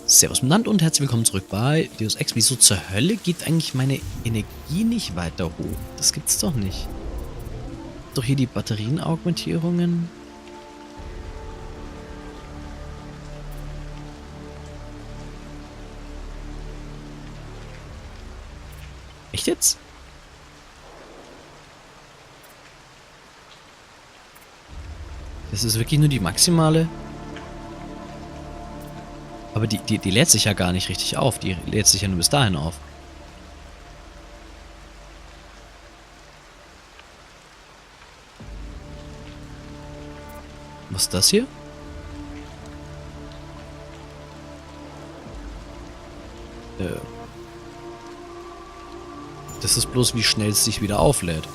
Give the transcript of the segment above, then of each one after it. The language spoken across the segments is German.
Servus miteinander und herzlich willkommen zurück bei Deus Ex. Wieso zur Hölle geht eigentlich meine Energie nicht weiter hoch? Das gibt's doch nicht. Doch hier die Batterienaugmentierungen. Echt jetzt? Das ist wirklich nur die maximale. Aber die lädt sich ja gar nicht richtig auf. Die lädt sich ja nur bis dahin auf. Was ist das hier? Das ist bloß, wie schnell es sich wieder auflädt.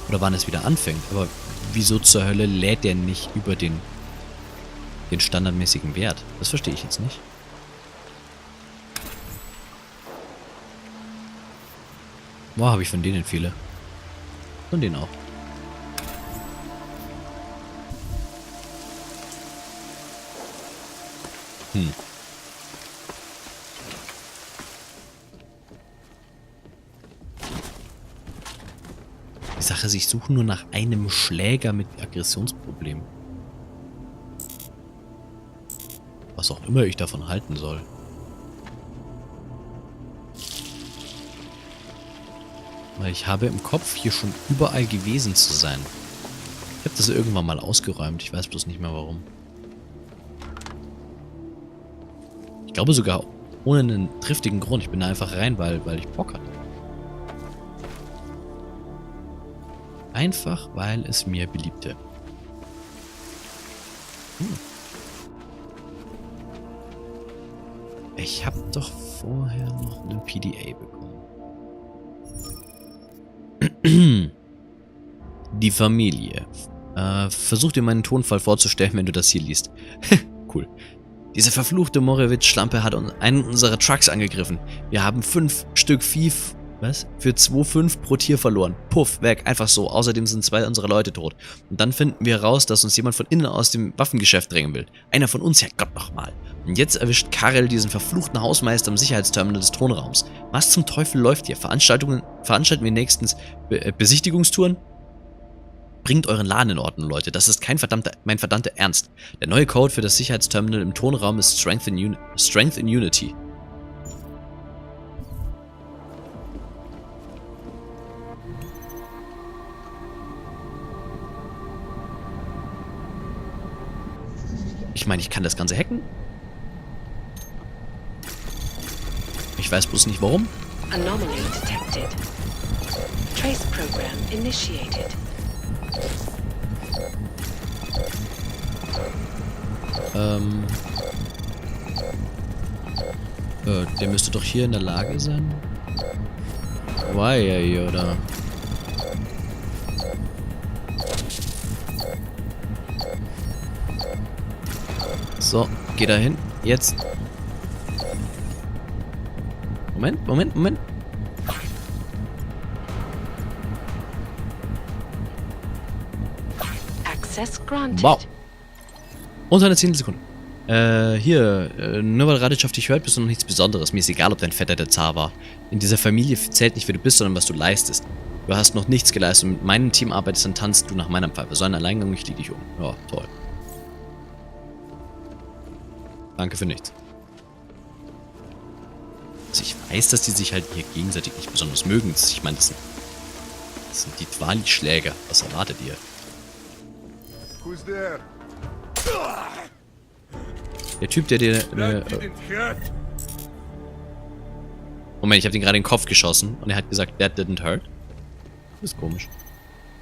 Oder wann es wieder anfängt. Aber wieso zur Hölle lädt der nicht über den standardmäßigen Wert? Das verstehe ich jetzt nicht. Boah, habe ich von denen viele. Von denen auch. Die Sache ist, ich suche nur nach einem Schläger mit Aggressionsproblemen. Was auch immer ich davon halten soll. Weil ich habe im Kopf, hier schon überall gewesen zu sein. Ich habe das irgendwann mal ausgeräumt. Ich weiß bloß nicht mehr warum. Ich glaube sogar ohne einen triftigen Grund. Ich bin da einfach rein, weil ich Bock hatte. Einfach, weil es mir beliebte. Ich habe doch vorher noch einen PDA bekommen. Die Familie. Versuch dir meinen Tonfall vorzustellen, wenn du das hier liest. Cool. Diese verfluchte Morewitz-Schlampe hat einen unserer Trucks angegriffen. Wir haben 5 Stück Vieh für 2,5 pro Tier verloren. Puff, weg, einfach so. Außerdem sind 2 unserer Leute tot. Und dann finden wir raus, dass uns jemand von innen aus dem Waffengeschäft drängen will. Einer von uns, Herrgott nochmal. Und jetzt erwischt Karel diesen verfluchten Hausmeister im Sicherheitsterminal des Tonraums. Was zum Teufel läuft hier? Veranstalten wir nächstens Besichtigungstouren? Bringt euren Laden in Ordnung, Leute. Das ist mein verdammter Ernst. Der neue Code für das Sicherheitsterminal im Tonraum ist Strength in Unity. Ich meine, ich kann das Ganze hacken. Ich weiß bloß nicht warum. Anomaly detected. Trace program initiated. Der müsste doch hier in der Lage sein. War er hier, oder? So, geh da hin. Jetzt. Moment. Access granted. Wow. Unter einer Zehntelsekunden. Nur weil Raditschaft dich hört, bist du noch nichts Besonderes. Mir ist egal, ob dein Vetter der Zar war. In dieser Familie zählt nicht, wer du bist, sondern was du leistest. Du hast noch nichts geleistet und mit meinem Team arbeitest, dann tanzt du nach meinem Pfeife. So ein Alleingang, ich lieg dich um. Ja, toll. Danke für nichts. Also ich weiß, dass die sich halt hier gegenseitig nicht besonders mögen. Ich meine, das sind die Twali-Schläger. Was erwartet ihr? Who's there? Der Typ, der dir... Moment, ich habe den gerade in den Kopf geschossen und er hat gesagt, that didn't hurt. Das ist komisch.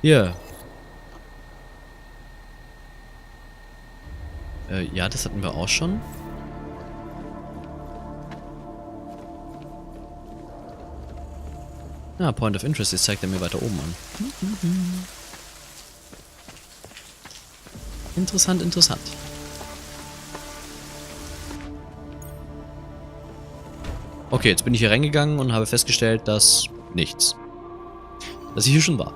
Hier. Ja, das hatten wir auch schon. Ah, Point of Interest, jetzt zeigt er mir weiter oben an. Interessant. Okay, jetzt bin ich hier reingegangen und habe festgestellt, dass nichts. Dass ich hier schon war.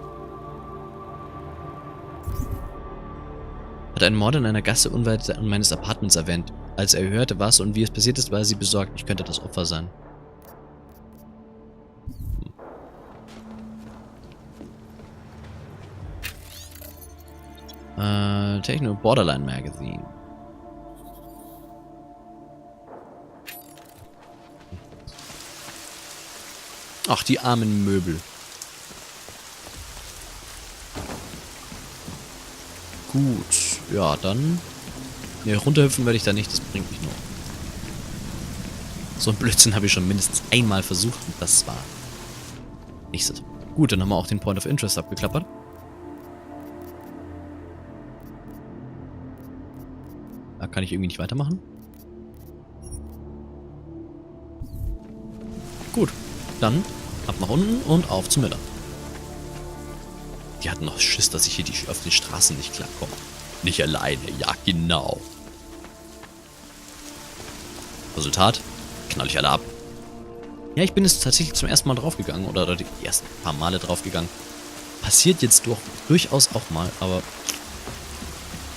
Hat einen Mord in einer Gasse unweit meines Apartments Als er hörte, was und wie es passiert ist, war sie besorgt. Ich könnte das Opfer sein. Techno Borderline Magazine. Ach, die armen Möbel. Gut, ja, dann... Ne, runterhüpfen werde ich da nicht, das bringt mich nur. So ein Blödsinn habe ich schon mindestens einmal versucht und das war nicht so. Gut, dann haben wir auch den Point of Interest abgeklappert. Da kann ich irgendwie nicht weitermachen. Gut, dann ab nach unten und auf zu Miller. Die hatten noch Schiss, dass ich hier auf den Straßen nicht klarkomme. Nicht alleine, ja genau. Resultat, knall ich alle ab. Ja, ich bin jetzt tatsächlich zum ersten Mal draufgegangen, oder die ersten paar Male draufgegangen. Passiert jetzt durchaus auch mal, aber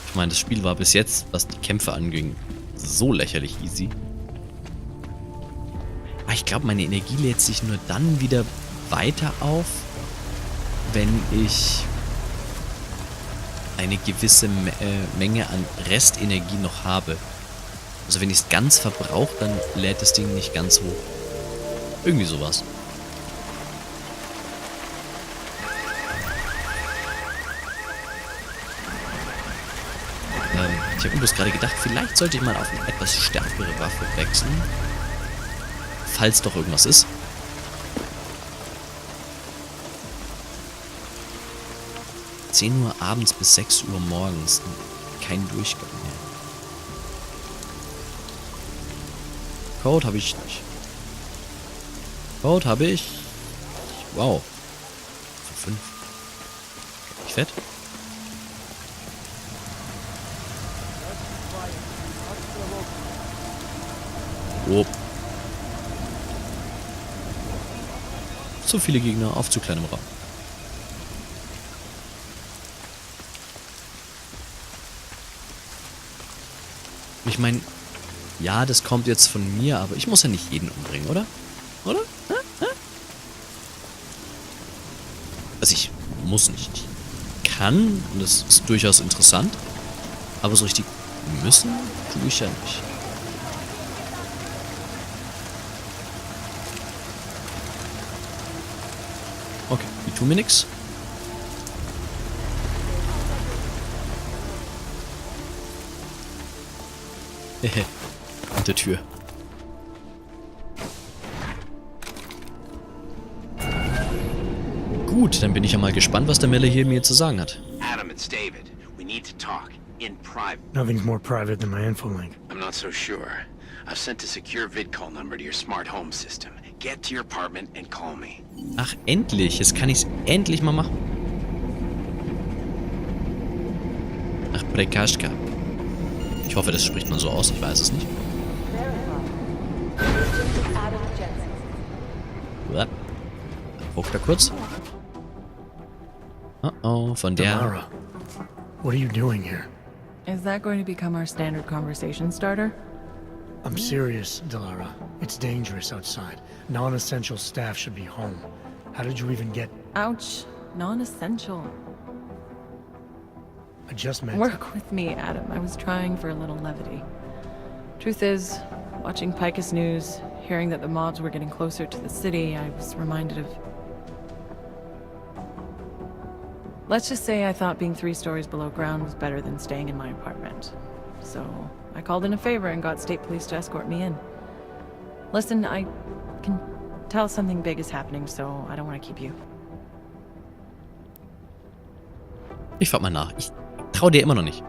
ich meine, das Spiel war bis jetzt, was die Kämpfe anging, so lächerlich easy. Aber ich glaube, meine Energie lädt sich nur dann wieder weiter auf, wenn ich eine gewisse Menge an Restenergie noch habe. Also wenn ich es ganz verbrauche, dann lädt das Ding nicht ganz hoch. Irgendwie sowas. Ich habe bloß gerade gedacht, vielleicht sollte ich mal auf eine etwas stärkere Waffe wechseln. Falls doch irgendwas ist. – 10 Uhr abends bis 6 Uhr morgens. Kein Durchgang mehr. Code habe ich nicht. Code habe ich. Wow. Für 5. Nicht fett? Oh. Zu viele Gegner auf zu kleinem Raum. Ich meine, ja, das kommt jetzt von mir, aber ich muss ja nicht jeden umbringen, oder? Oder? Also ich muss nicht. Ich kann, und das ist durchaus interessant, aber so richtig müssen tue ich ja nicht. Okay, die tun mir nix. Hehe, an der Tür. Gut, dann bin ich ja mal gespannt, was der Melle hier mir zu sagen hat. Adam, it's David. We need to talk. In private. Nothing's more private than my infolink. I'm not so sure. I've sent a secure vid-call number to your smart home system. Get to your apartment and call me. Ach, endlich. Jetzt kann ich's endlich mal machen. Ach, Prekaschka. Ich hoffe, das spricht man so aus. Ich weiß es nicht. What? Guck da kurz. Oh, von der... Lara, what are you doing here? Is that going to become our standard conversation starter? I'm serious, Delara. It's dangerous outside. Non-essential staff should be home. How did you even get... Ouch. Non-essential. I just meant... Work with me, Adam. I was trying for a little levity. Truth is, watching Picus News, hearing that the mobs were getting closer to the city, I was reminded of... Let's just say I thought being 3 stories below ground was better than staying in my apartment. So, I called in a favor and got state police to escort me in. Listen, I can tell something big is happening, so I don't want to keep you. Ich frag mal nach. Ich trau dir immer noch nicht.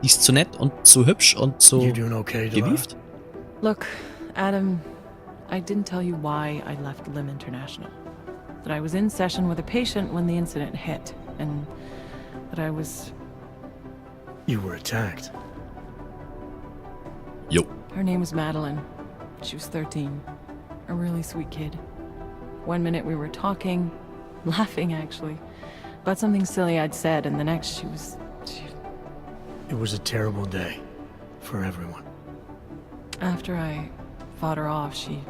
Die ist zu nett und zu hübsch und zu You doing okay, Delara? gewieft. Look, Adam, I didn't tell you why I left Lim International. That I was in session with a patient when the incident hit, and that I was... You were attacked. Jo. Her name was Madeline. She was 13. A really sweet kid. One minute we were talking, laughing actually, about something silly I'd said, and the next she... It was a terrible day for everyone. After I fought her off, she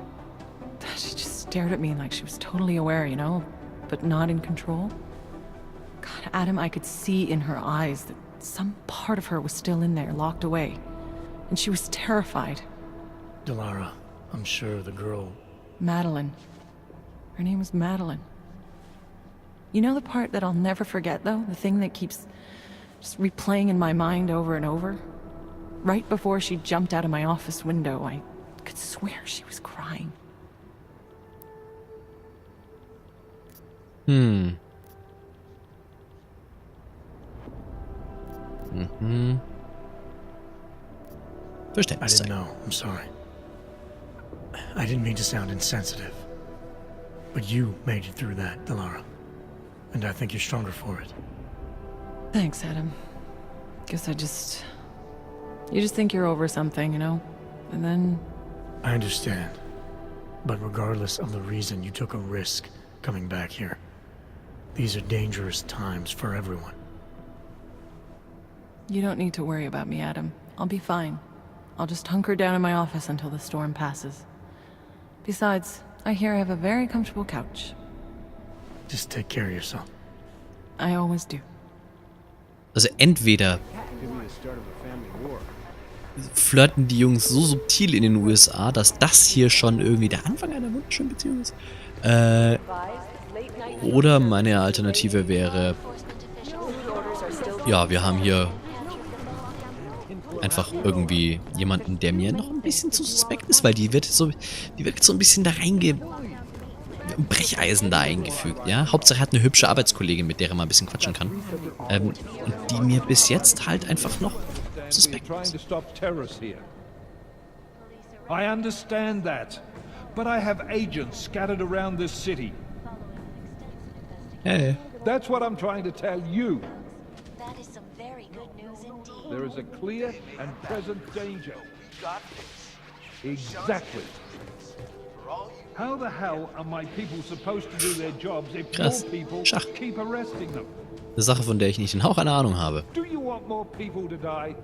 just stared at me like she was totally aware, you know, but not in control. God, Adam, I could see in her eyes that some part of her was still in there, locked away. And she was terrified. Delara, I'm sure the girl... Madeline. Her name was Madeline. You know the part that I'll never forget, though? The thing that keeps just replaying in my mind over and over? Right before she jumped out of my office window, I could swear she was crying. I Verständnis didn't zeigen. know. I'm sorry. I didn't mean to sound insensitive. But you made it through that, Delara. And I think you're stronger for it. Thanks, Adam. Guess you just think you're over something, you know? And then... I understand. But regardless of the reason, you took a risk coming back here. These are dangerous times for everyone. You don't need to worry about me, Adam. I'll be fine. I'll just hunker down in my office until the storm passes. Besides, I hear I have a very comfortable couch. Just take care of yourself. I always do. Also entweder flirten die Jungs so subtil in den USA, dass das hier schon irgendwie der Anfang einer wunderschönen Beziehung ist. Oder meine Alternative wäre, ja, wir haben hier einfach irgendwie jemanden, der mir noch ein bisschen zu suspekt ist, weil die wird so ein bisschen da Brecheisen da eingefügt, ja. Hauptsache er hat eine hübsche Arbeitskollegin, mit der er mal ein bisschen quatschen kann. Und die mir bis jetzt halt einfach noch suspekt ist. I understand that, but I have agents scattered around this city. Hey. That's what I'm trying to tell you. That is some very good news indeed. There is a clear and present danger. Exactly. How the hell are my people supposed to do their jobs if Krass. more people Schach. keep arresting them? Eine Sache, von der ich nicht den Hauch einer Ahnung habe. Do you want more people to die?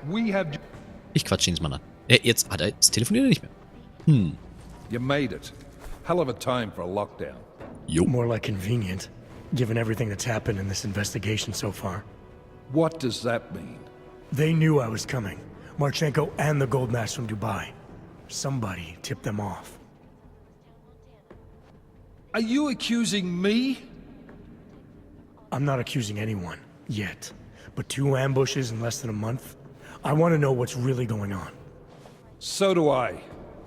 We have... Ich quatsche ihn jetzt mal an. Jetzt telefoniert er nicht mehr. You made it. Hell of a time for a lockdown. Jo. More like convenient, given everything that's happened in this investigation so far. What does that mean? They knew I was coming. Marchenko and the gold mask from Dubai. Somebody tipped them off. Are you accusing me? I'm not accusing anyone, yet. But 2 ambushes in less than a month? I want to know what's really going on. So do I.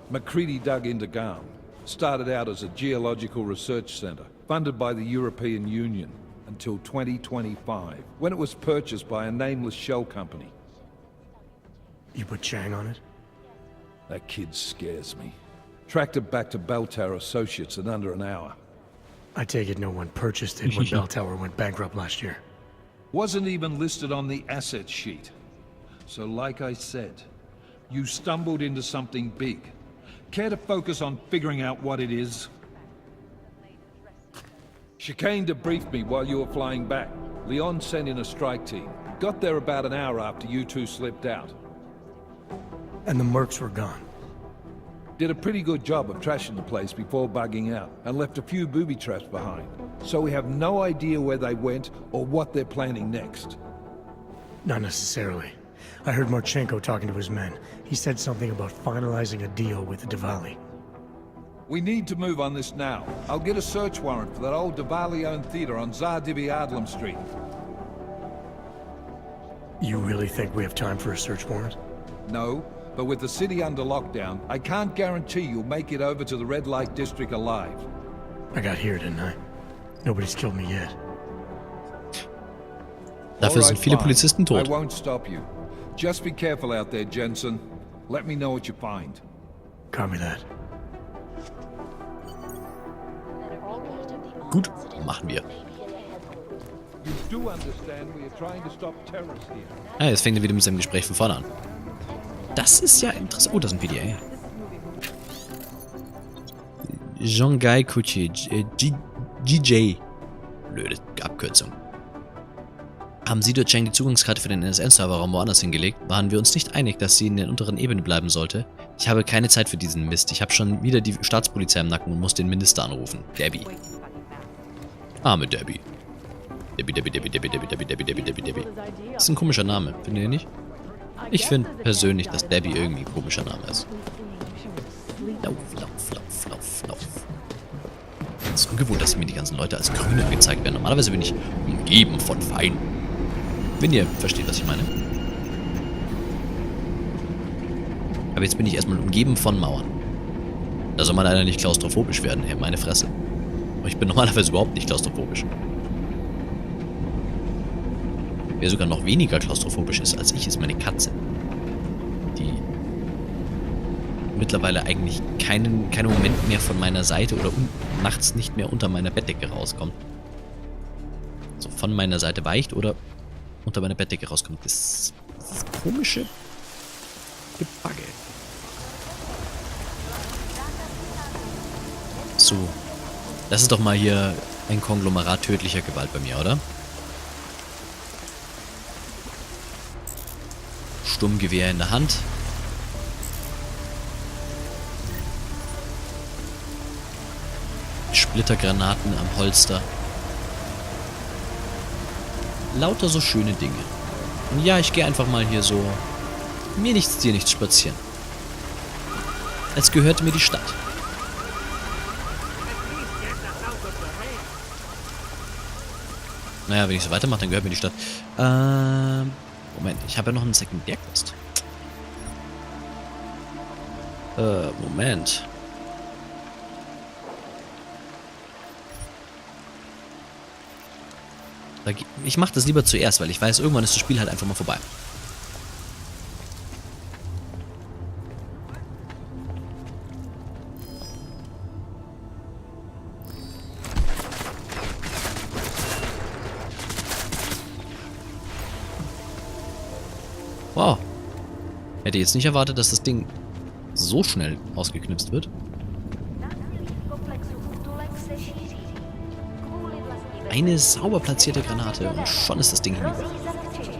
McCready dug into GER. Started out as a geological research center, funded by the European Union, until 2025, when it was purchased by a nameless shell company. You put Chang on it? That kid scares me. Tracked it back to Bell Tower Associates in under an hour. I take it no one purchased it when Bell Tower went bankrupt last year. Wasn't even listed on the asset sheet. So like I said, you stumbled into something big. Care to focus on figuring out what it is? Chicane debriefed me while you were flying back. Leon sent in a strike team. Got there about an hour after you two slipped out. And the mercs were gone. Did a pretty good job of trashing the place before bugging out, and left a few booby traps behind. So we have no idea where they went or what they're planning next. Not necessarily. I heard Marchenko talking to his men. He said something about finalizing a deal with Diwali. We need to move on this now. I'll get a search warrant for that old Diwali-owned theater on Tsar Dibi Adlam Street. You really think we have time for a search warrant? No, but with the city under lockdown, I can't guarantee you'll make it over to the red light district alive. I got here, didn't I? Nobody's killed me yet. Dafür sind viele fine. Polizisten I tot. won't stop you. Just be careful out there, Jensen. Let me know what you find. Copy that. Gut, machen wir. You do understand we are trying to stop terrorists here. Ah, jetzt fängt er wieder mit seinem Gespräch von vorne an. Das ist ja interessant. Oh, das ist ein PDA. Jean-Guy Coutier. GJ. Blöde Abkürzung. Haben Sie, Cheng, die Zugangskarte für den NSN-Serverraum woanders hingelegt? Waren wir uns nicht einig, dass sie in der unteren Ebene bleiben sollte? Ich habe keine Zeit für diesen Mist. Ich habe schon wieder die Staatspolizei im Nacken und muss den Minister anrufen. Debbie. Arme Debbie. Debbie. Das ist ein komischer Name, findet ihr nicht? Ich finde persönlich, dass Debbie irgendwie ein komischer Name ist. Lauf. Es ist ungewohnt, dass mir die ganzen Leute als Grüne angezeigt werden. Normalerweise bin ich umgeben von Feinden. Wenn ihr versteht, was ich meine. Aber jetzt bin ich erstmal umgeben von Mauern. Da soll man leider nicht klaustrophobisch werden, hey, meine Fresse. Aber ich bin normalerweise überhaupt nicht klaustrophobisch. Wer sogar noch weniger klaustrophobisch ist als ich, ist meine Katze. Die mittlerweile eigentlich keinen Moment mehr von meiner Seite oder nachts nicht mehr unter meiner Bettdecke rauskommt. So von meiner Seite weicht oder unter meiner Bettdecke rauskommt. Das komische Gebagge. So. Das ist doch mal hier ein Konglomerat tödlicher Gewalt bei mir, oder? Sturmgewehr in der Hand. Splittergranaten am Holster. Lauter so schöne Dinge. Und ja, ich gehe einfach mal hier so mir nichts, dir nichts spazieren. Als gehörte mir die Stadt. Naja, wenn ich so weitermache, dann gehört mir die Stadt. Moment, ich habe ja noch einen Sekundärquest. Moment. Ich mache das lieber zuerst, weil ich weiß, irgendwann ist das Spiel halt einfach mal vorbei. Wow. Hätte jetzt nicht erwartet, dass das Ding so schnell ausgeknipst wird. Eine sauber platzierte Granate und schon ist das Ding hinüber.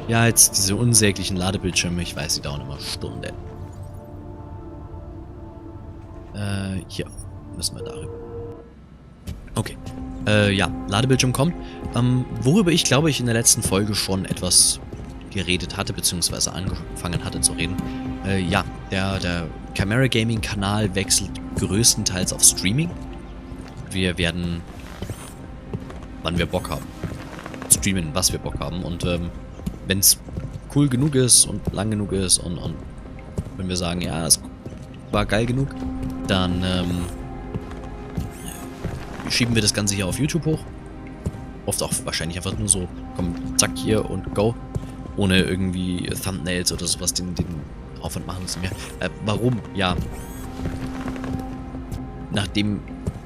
Ja, jetzt diese unsäglichen Ladebildschirme, ich weiß, die dauern immer Stunden. Hier müssen wir darüber. Okay. Ja, Ladebildschirm kommt. Worüber ich, glaube ich, in der letzten Folge schon etwas geredet hatte, beziehungsweise angefangen hatte zu reden. Ja, der Camera Gaming Kanal wechselt größtenteils auf Streaming. Wir werden, wann wir Bock haben, streamen, was wir Bock haben. Und wenn es cool genug ist und lang genug ist und wenn wir sagen, ja, es war geil genug, dann schieben wir das Ganze hier auf YouTube hoch. Oft auch wahrscheinlich einfach nur so, komm, zack, hier und go. Ohne irgendwie Thumbnails oder sowas den Aufwand machen zu mir. Warum? Ja. Nachdem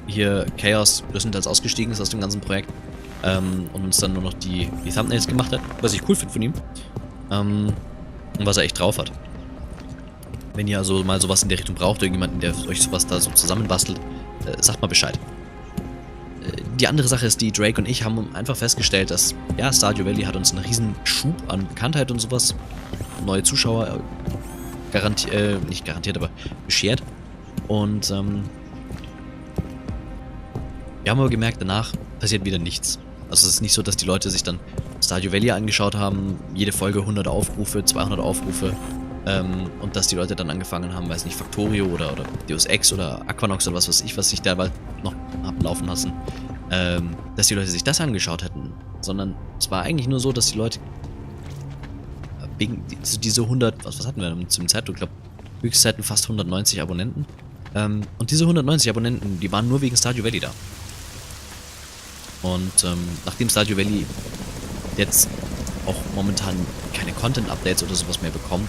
hier Chaos größtenteils ausgestiegen ist aus dem ganzen Projekt und uns dann nur noch die Thumbnails gemacht hat, was ich cool finde von ihm. Und was er echt drauf hat. Wenn ihr also mal sowas in der Richtung braucht, irgendjemanden, der euch sowas da so zusammenbastelt, sagt mal Bescheid. Die andere Sache ist, die Drake und ich haben einfach festgestellt, dass, ja, Stardew Valley hat uns einen riesen Schub an Bekanntheit und sowas, neue Zuschauer nicht garantiert, aber beschert. Und wir haben aber gemerkt, danach passiert wieder nichts. Also es ist nicht so, dass die Leute sich dann Stardew Valley angeschaut haben, jede Folge 100 Aufrufe, 200 Aufrufe, und dass die Leute dann angefangen haben, weiß nicht, Factorio oder Deus Ex oder Aquanox oder was weiß ich, was ich da noch ablaufen lassen, dass die Leute sich das angeschaut hätten, sondern es war eigentlich nur so, dass die Leute wegen diese 100, was hatten wir zum Zeitpunkt, ich glaube, Höchstzeiten fast 190 Abonnenten, und diese 190 Abonnenten, die waren nur wegen Stardew Valley da. Und nachdem Stardew Valley jetzt auch momentan keine Content-Updates oder sowas mehr bekommt,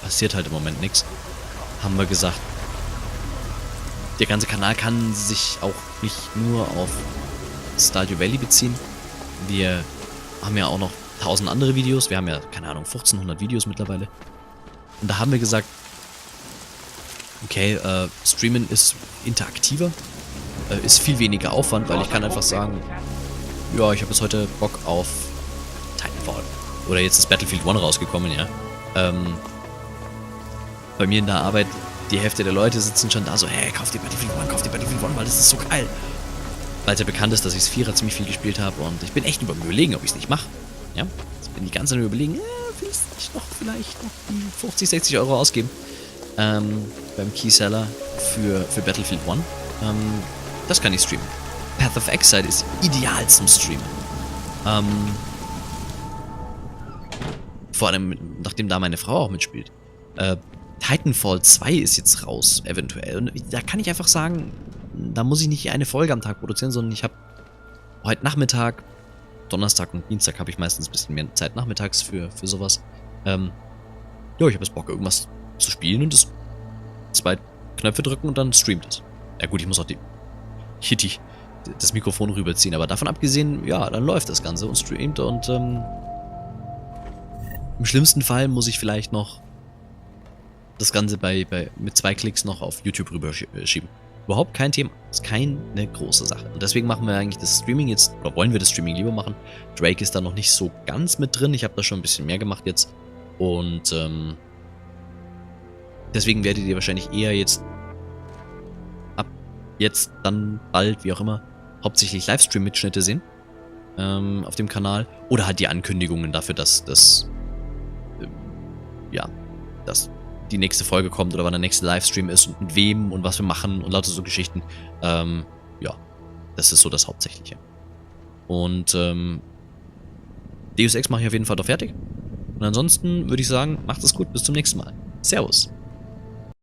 passiert halt im Moment nichts, haben wir gesagt, der ganze Kanal kann sich auch nicht nur auf Stardew Valley beziehen. Wir haben ja auch noch 1000 andere Videos. Wir haben ja, keine Ahnung, 1500 Videos mittlerweile. Und da haben wir gesagt, okay, Streamen ist interaktiver, ist viel weniger Aufwand, weil ich kann einfach sagen, ja, ich habe jetzt heute Bock auf Titanfall. Oder jetzt ist Battlefield 1 rausgekommen, ja. Bei mir in der Arbeit, die Hälfte der Leute sitzen schon da so, hey, kauf dir Battlefield 1, weil das ist so geil. Weil es ja bekannt ist, dass ich das 4er ziemlich viel gespielt habe und ich bin echt überlegen, ob ich es nicht mache. Ja, ich bin die ganze Zeit überlegen, vielleicht noch die 50, 60 Euro ausgeben beim Keyseller für Battlefield 1. Das kann ich streamen. Path of Exile ist ideal zum Streamen. Vor allem, nachdem da meine Frau auch mitspielt. Titanfall 2 ist jetzt raus, eventuell. Und da kann ich einfach sagen, da muss ich nicht eine Folge am Tag produzieren, sondern ich habe heute Nachmittag, Donnerstag und Dienstag habe ich meistens ein bisschen mehr Zeit nachmittags für sowas. Ja, ich habe jetzt Bock, irgendwas zu spielen und 2 Knöpfe drücken und dann streamt es. Ja gut, ich muss auch das Mikrofon rüberziehen, aber davon abgesehen, ja, dann läuft das Ganze und streamt und im schlimmsten Fall muss ich vielleicht noch das Ganze mit 2 Klicks noch auf YouTube rüberschieben. Überhaupt kein Thema. Ist keine große Sache. Und deswegen machen wir eigentlich das Streaming jetzt, oder wollen wir das Streaming lieber machen. Drake ist da noch nicht so ganz mit drin. Ich habe da schon ein bisschen mehr gemacht jetzt. Und deswegen werdet ihr wahrscheinlich eher jetzt ab jetzt, dann bald, wie auch immer, hauptsächlich Livestream-Mitschnitte sehen auf dem Kanal. Oder halt die Ankündigungen dafür, dass die nächste Folge kommt oder wann der nächste Livestream ist und mit wem und was wir machen und lauter so Geschichten. Ja, das ist so das Hauptsächliche. Und Deus Ex mache ich auf jeden Fall doch fertig. Und ansonsten würde ich sagen, macht es gut, bis zum nächsten Mal. Servus.